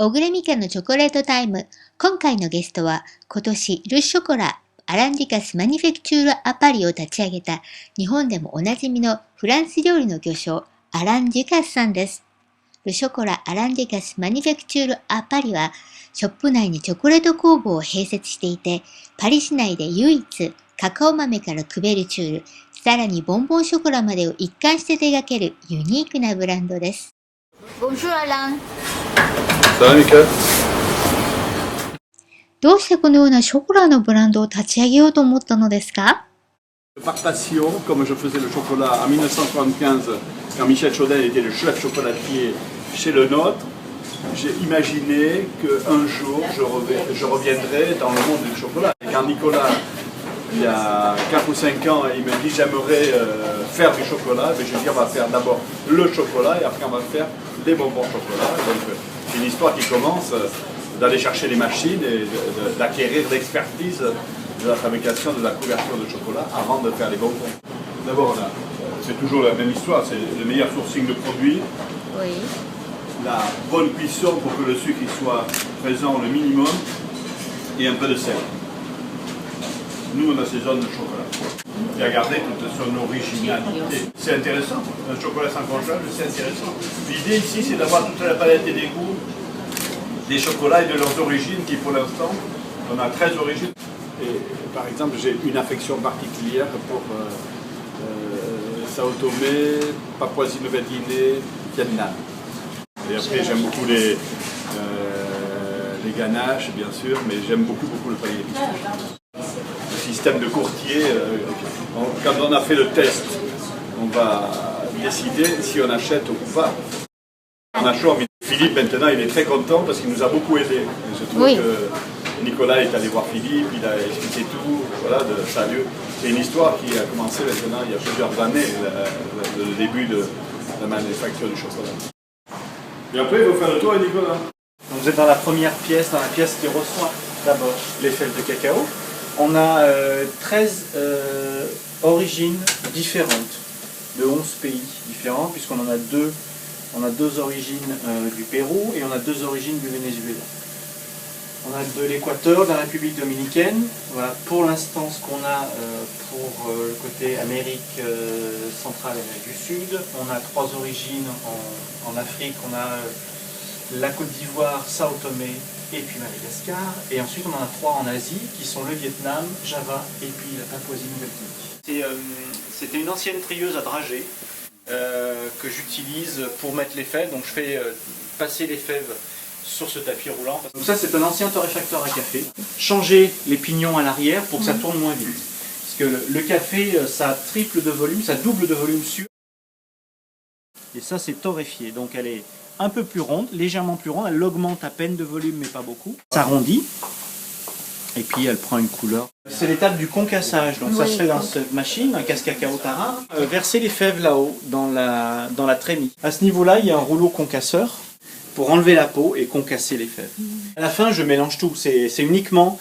小暮美香のチョコレートタイム。今回のゲストは、今年ル・ショコラ・アランディカス・マニフェクチュール・ア・パリを立ち上げた、日本でもおなじみのフランス料理の巨匠、アラン・デュカスさんです。ル・ショコラ・アランディカス・マニフェクチュール・ア・パリは、ショップ内にチョコレート工房を併設していて、パリ市内で唯一、カカオ豆からクベルチュール、さらにボンボンショコラまでを一貫して手掛けるユニークなブランドです。Bonjour Alain。どうしてこのようなショコラのブランドを立ち上げようと思ったのですか？ Par passion, comme je faisais le chocolat en 1975, quand Michel Chaudel était le chef chocolatier chez Le Nôtre, j'ai imaginé qu'un jour je reviendrai dans le monde du chocolat. Et quand Nicolas, il y a 4 ou 5 ans, il me dit j'aimerais faire du chocolat, mais je lui dis on va faire d'abord le chocolat et après on va faire des bonbons chocolat. Donc c'est une histoire qui commence d'aller chercher les machines et d'acquérir l'expertise de la fabrication de la couverture de chocolat avant de faire les bonbons. D'abord, c'est toujours la même histoire, c'est le meilleur sourcing de produits, oui. La bonne cuisson pour que le sucre soit présent le minimum et un peu de sel. Nous, on assaisonne le chocolat et à garder toute son originalité. C'est intéressant, un chocolat sans congelage, c'est intéressant. L'idée ici, c'est d'avoir toute la palette et des goûts des chocolats et de leurs origines qui, pour l'instant, on a 13 origines. Et, par exemple, j'ai une affection particulière pour Sao Tomé, Papouasie-Nouvelle-Guinée, Vietnam. Et après, j'aime beaucoup les ganaches, bien sûr, mais j'aime beaucoup le panier de pistache. Le système de courtier, quand on a fait le test, on va décider si on achète ou pas. On a chaud envie. Philippe, maintenant, il est très content parce qu'il nous a beaucoup aidé. Je trouve que Nicolas est allé voir Philippe, il a expliqué tout, voilà, de sérieux. C'est une histoire qui a commencé maintenant il y a plusieurs années, le début de la manufacture du chocolat. Et après, il faut faire le tour avec Nicolas. Donc vous êtes dans la première pièce, dans la pièce qui reçoit d'abord les fèves de cacao. On a 13 origines différentes, de 11 pays différents, puisqu'on en a deux. On a 2 origines du Pérou et on a 2 origines du Venezuela. On a de l'Équateur, de la République dominicaine. Voilà pour l'instant ce qu'on a pour le côté Amérique centrale et Amérique du Sud. On a 3 origines en Afrique. On a la Côte d'Ivoire, Sao Tomé et puis Madagascar. Et ensuite on en a 3 en Asie qui sont le Vietnam, Java et puis la Papouasie-Nouvelle-Guinée. C'était une ancienne trieuse à dragée. Que j'utilise pour mettre les fèves, donc je fais passer les fèves sur ce tapis roulant. Donc ça c'est un ancien torréfacteur à café. Changer les pignons à l'arrière pour que ça tourne moins vite. Parce que le café ça triple de volume, ça double de volume sur. Et ça c'est torréfié, donc elle est un peu plus ronde, légèrement plus ronde, elle augmente à peine de volume mais pas beaucoup. Ça arrondit. Et puis elle prend une couleur. C'est l'étape du concassage, donc ça se fait dans cette machine, un casse-cacao Tara. Verser les fèves là-haut, dans la trémie. À ce niveau-là, il y a un rouleau concasseur pour enlever la peau et concasser les fèves. À la fin, je mélange tout. C'est uniquement,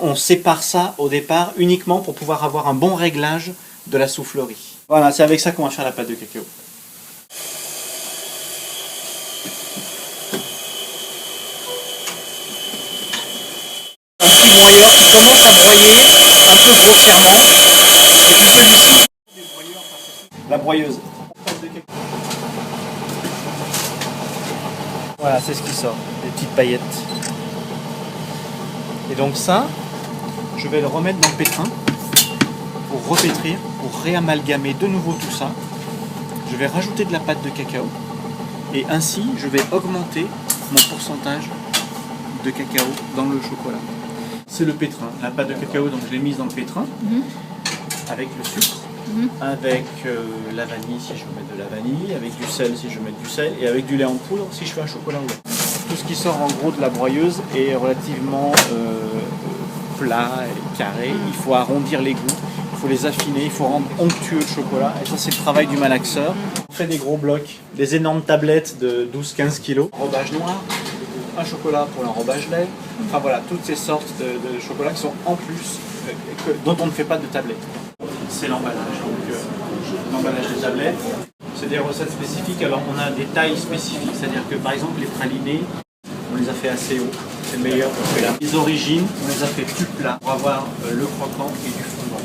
on sépare ça au départ uniquement pour pouvoir avoir un bon réglage de la soufflerie. Voilà, c'est avec ça qu'on va faire la pâte de cacao. Broyeur qui commence à broyer un peu grossièrement. Et puis celui-ci, la broyeuse. Voilà, c'est ce qui sort, des petites paillettes. Et donc ça, je vais le remettre dans le pétrin pour repétrir, pour réamalgamer de nouveau tout ça. Je vais rajouter de la pâte de cacao et ainsi je vais augmenter mon pourcentage de cacao dans le chocolat. C'est le pétrin, la pâte de cacao, donc je l'ai mise dans le pétrin, avec le sucre, avec la vanille si je veux mettre de la vanille, avec du sel si je veux mettre du sel, et avec du lait en poudre si je fais un chocolat au lait. Tout ce qui sort en gros de la broyeuse est relativement plat et carré, il faut arrondir les goûts, il faut les affiner, il faut rendre onctueux le chocolat, et ça c'est le travail du malaxeur. On fait des gros blocs, des énormes tablettes de 12-15 kg, enrobage noir, un chocolat pour l'enrobage lait, enfin voilà, toutes ces sortes de chocolats qui sont en plus, dont on ne fait pas de tablette. C'est l'emballage, donc l'emballage des tablettes, c'est des recettes spécifiques, alors on a des tailles spécifiques, c'est-à-dire que par exemple les pralinés, on les a fait assez haut, c'est meilleur parce que là, les origines, on les a fait plus plats pour avoir le croquant et du fondant.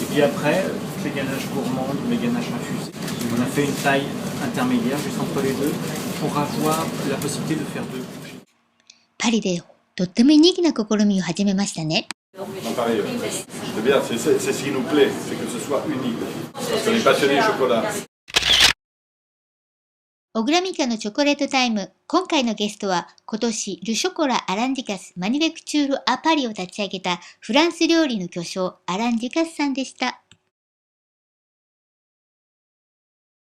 Et puis après, toutes les ganaches gourmandes, les ganaches infusées. On a fait une taille intermédiaire juste entre les deux pour avoir la possibilité de faire deux couches. パリでとってもユニークな試みを始めましたね。Pareil, c'est bien, c'est ce qui nous plaît, c'est que ce soit unique. Parce qu'on est passionné de chocolat. 小倉美香のチョコレートタイム。今回のゲストは今年ルショコラ・アランディカス・マニフェクチュール・ア・パリを立ち上げたフランス料理の巨匠アラン・ディカスさんでした。